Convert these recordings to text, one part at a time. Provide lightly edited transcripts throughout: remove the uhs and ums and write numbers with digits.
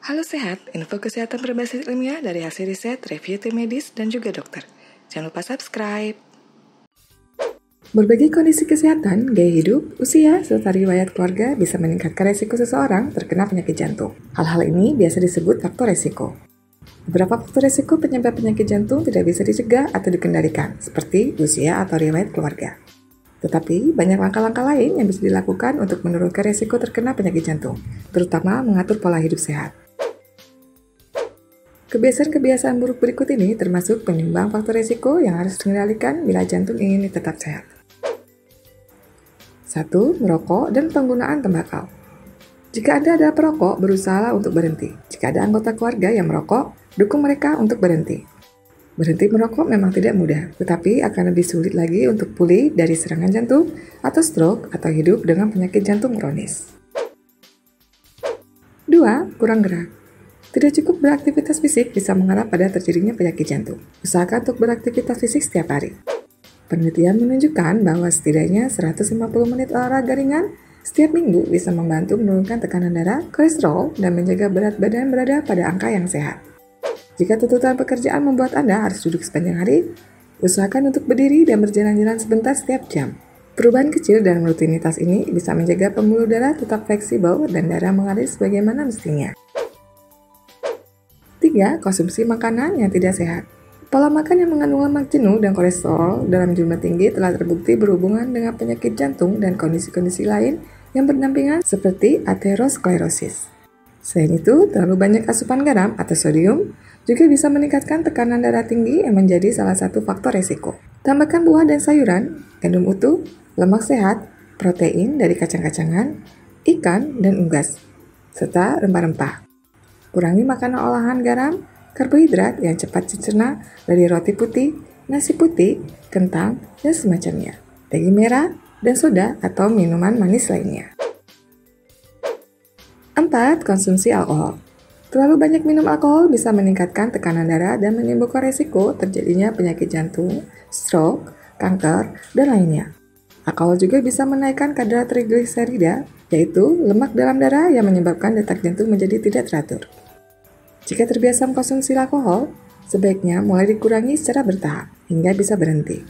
Halo Sehat, info kesehatan berbasis ilmiah dari hasil riset, review tim medis, dan juga dokter. Jangan lupa subscribe. Berbagai kondisi kesehatan, gaya hidup, usia, serta riwayat keluarga bisa meningkatkan resiko seseorang terkena penyakit jantung. Hal-hal ini biasa disebut faktor resiko. Beberapa faktor resiko penyebab penyakit jantung tidak bisa dicegah atau dikendalikan, seperti usia atau riwayat keluarga. Tetapi, banyak langkah-langkah lain yang bisa dilakukan untuk menurunkan resiko terkena penyakit jantung, terutama mengatur pola hidup sehat. Kebiasaan-kebiasaan buruk berikut ini termasuk penyumbang faktor resiko yang harus dikendalikan bila jantung ingin tetap sehat. 1. Merokok dan penggunaan tembakau. Jika Anda adalah perokok, berusahalah untuk berhenti. Jika ada anggota keluarga yang merokok, dukung mereka untuk berhenti. Berhenti merokok memang tidak mudah, tetapi akan lebih sulit lagi untuk pulih dari serangan jantung atau stroke atau hidup dengan penyakit jantung kronis. 2. Kurang gerak. Tidak cukup beraktivitas fisik bisa mengarah pada terjadinya penyakit jantung. Usahakan untuk beraktivitas fisik setiap hari. Penelitian menunjukkan bahwa setidaknya 150 menit olahraga ringan setiap minggu bisa membantu menurunkan tekanan darah, kolesterol, dan menjaga berat badan berada pada angka yang sehat. Jika tuntutan pekerjaan membuat Anda harus duduk sepanjang hari, usahakan untuk berdiri dan berjalan-jalan sebentar setiap jam. Perubahan kecil dalam rutinitas ini bisa menjaga pembuluh darah tetap fleksibel dan darah mengalir sebagaimana mestinya. 3. Konsumsi makanan yang tidak sehat. Pola makan yang mengandung lemak jenuh dan kolesterol dalam jumlah tinggi telah terbukti berhubungan dengan penyakit jantung dan kondisi-kondisi lain yang berdampingan seperti aterosklerosis. Selain itu, terlalu banyak asupan garam atau sodium juga bisa meningkatkan tekanan darah tinggi yang menjadi salah satu faktor resiko. Tambahkan buah dan sayuran, gandum utuh, lemak sehat, protein dari kacang-kacangan, ikan, dan unggas, serta rempah-rempah. Kurangi makanan olahan garam, karbohidrat yang cepat dicerna dari roti putih, nasi putih, kentang, dan semacamnya, daging merah, dan soda atau minuman manis lainnya. 4. Konsumsi alkohol. Terlalu banyak minum alkohol bisa meningkatkan tekanan darah dan menimbulkan resiko terjadinya penyakit jantung, stroke, kanker, dan lainnya. Alkohol juga bisa menaikkan kadar trigliserida, yaitu lemak dalam darah yang menyebabkan detak jantung menjadi tidak teratur. Jika terbiasa mengkonsumsi alkohol, sebaiknya mulai dikurangi secara bertahap hingga bisa berhenti.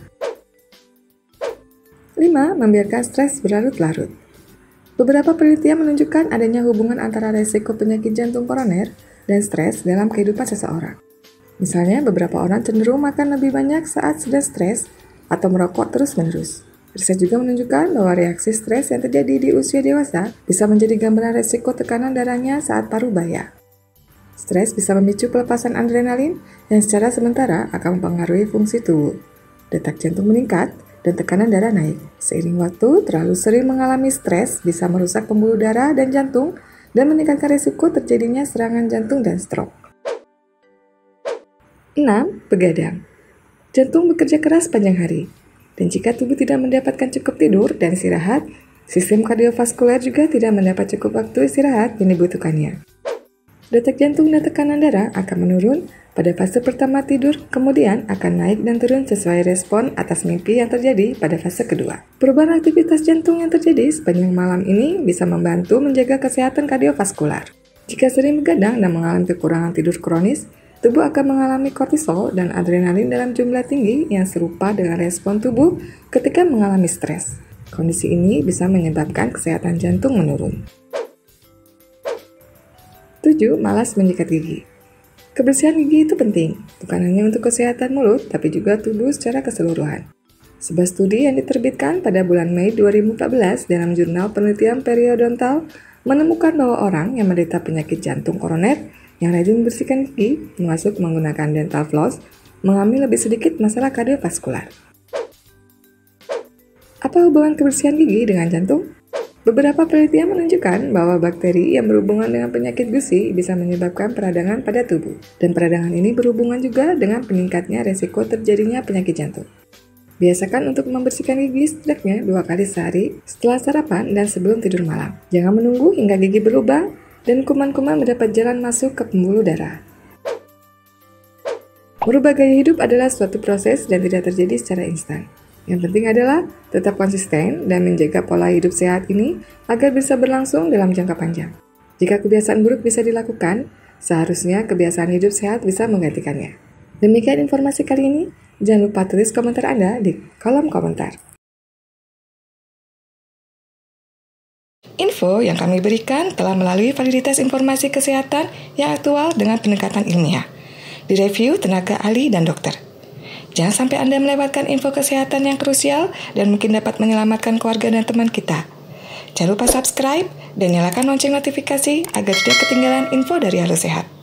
5. Membiarkan stres berlarut-larut. Beberapa penelitian menunjukkan adanya hubungan antara resiko penyakit jantung koroner dan stres dalam kehidupan seseorang. Misalnya, beberapa orang cenderung makan lebih banyak saat sedang stres atau merokok terus-menerus. Riset juga menunjukkan bahwa reaksi stres yang terjadi di usia dewasa bisa menjadi gambaran resiko tekanan darahnya saat paruh baya. Stres bisa memicu pelepasan adrenalin yang secara sementara akan mempengaruhi fungsi tubuh. Detak jantung meningkat dan tekanan darah naik. Seiring waktu, terlalu sering mengalami stres bisa merusak pembuluh darah dan jantung dan meningkatkan risiko terjadinya serangan jantung dan stroke. 6. Begadang. Jantung bekerja keras sepanjang hari. Dan jika tubuh tidak mendapatkan cukup tidur dan istirahat, sistem kardiovaskuler juga tidak mendapat cukup waktu istirahat yang dibutuhkannya. Detak jantung dan tekanan darah akan menurun pada fase pertama tidur, kemudian akan naik dan turun sesuai respon atas mimpi yang terjadi pada fase kedua. Perubahan aktivitas jantung yang terjadi sepanjang malam ini bisa membantu menjaga kesehatan kardiovaskular. Jika sering begadang dan mengalami kekurangan tidur kronis, tubuh akan mengalami kortisol dan adrenalin dalam jumlah tinggi yang serupa dengan respon tubuh ketika mengalami stres. Kondisi ini bisa menyebabkan kesehatan jantung menurun. 7. Malas menyikat gigi. Kebersihan gigi itu penting, bukan hanya untuk kesehatan mulut, tapi juga tubuh secara keseluruhan. Sebuah studi yang diterbitkan pada bulan Mei 2014 dalam jurnal penelitian periodontal menemukan bahwa orang yang menderita penyakit jantung koroner yang rajin membersihkan gigi, termasuk menggunakan dental floss, mengalami lebih sedikit masalah kardiovaskular. Apa hubungan kebersihan gigi dengan jantung? Beberapa penelitian menunjukkan bahwa bakteri yang berhubungan dengan penyakit gusi bisa menyebabkan peradangan pada tubuh. Dan peradangan ini berhubungan juga dengan peningkatnya resiko terjadinya penyakit jantung. Biasakan untuk membersihkan gigi setidaknya 2 kali sehari setelah sarapan dan sebelum tidur malam. Jangan menunggu hingga gigi berlubang dan kuman-kuman mendapat jalan masuk ke pembuluh darah. Merubah gaya hidup adalah suatu proses dan tidak terjadi secara instan. Yang penting adalah tetap konsisten dan menjaga pola hidup sehat ini agar bisa berlangsung dalam jangka panjang. Jika kebiasaan buruk bisa dilakukan, Seharusnya kebiasaan hidup sehat bisa menggantikannya. Demikian informasi kali ini. Jangan lupa tulis komentar Anda di kolom komentar. Info yang kami berikan telah melalui validitas informasi kesehatan yang aktual dengan pendekatan ilmiah, direview tenaga ahli dan dokter. Jangan sampai Anda melewatkan info kesehatan yang krusial dan mungkin dapat menyelamatkan keluarga dan teman kita. Jangan lupa subscribe dan nyalakan lonceng notifikasi agar tidak ketinggalan info dari Halo Sehat.